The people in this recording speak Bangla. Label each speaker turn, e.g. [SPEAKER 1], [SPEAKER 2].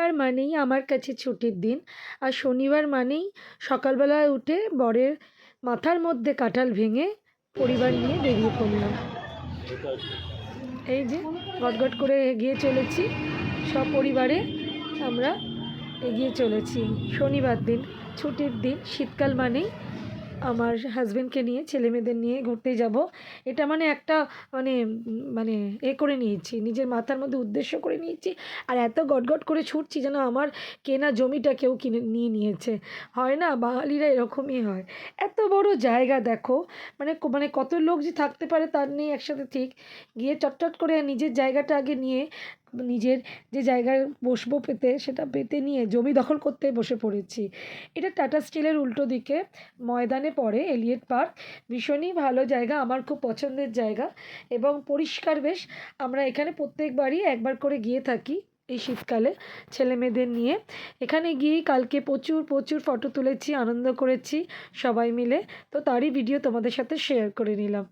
[SPEAKER 1] রবিবার মানেই আমার কাছে ছুটির দিন। আর শনিবার মানেই সকালবেলায় উঠে বরের মাথার মধ্যে কাঁঠাল ভেঙে পরিবার নিয়ে বেরিয়ে পড়লাম। এই যে গটগট করে এগিয়ে চলেছি সপরিবারে। আমরা এগিয়ে চলেছি শনিবার দিন, ছুটির দিন। শীতকাল মানেই আমার হাজবেন্ডকে নিয়ে ছেলেমেয়েদের নিয়ে ঘুরতে যাব। এটা মানে একটা মানে মানে করে নিয়েছি, নিজের মাথার মধ্যে উদ্দেশ্য করে নিয়েছি। আর এত গটগট করে ছুটছি যেন আমার কেনা জমিটা কেউ কিনে নিয়ে নিয়েছে। হয় না, বাঙালিরা এরকমই হয়। এত বড় জায়গা দেখো, মানে কত লোক যে থাকতে পারে তার নেই একসাথে ঠিক। গিয়ে চটচট করে নিজের জায়গাটা আগে নিয়ে, নিজের যে জায়গায় বসবো পেতে সেটা পেতে নিয়ে জমি দখল করতে বসে পড়েছি। এটা টাটা স্টিলের উল্টো দিকে ময়দানে পড়ে এলিয়েট পার্ক। ভীষণই ভালো জায়গা, আমার খুব পছন্দের জায়গা এবং পরিষ্কার বেশ। আমরা এখানে প্রত্যেকবারই একবার করে গিয়ে থাকি এই শীতকালে ছেলেমেয়েদের নিয়ে। এখানে গিয়েই কালকে প্রচুর প্রচুর ফটো তুলেছি, আনন্দ করেছি সবাই মিলে। তো তারই ভিডিও তোমাদের সাথে শেয়ার করে নিলাম।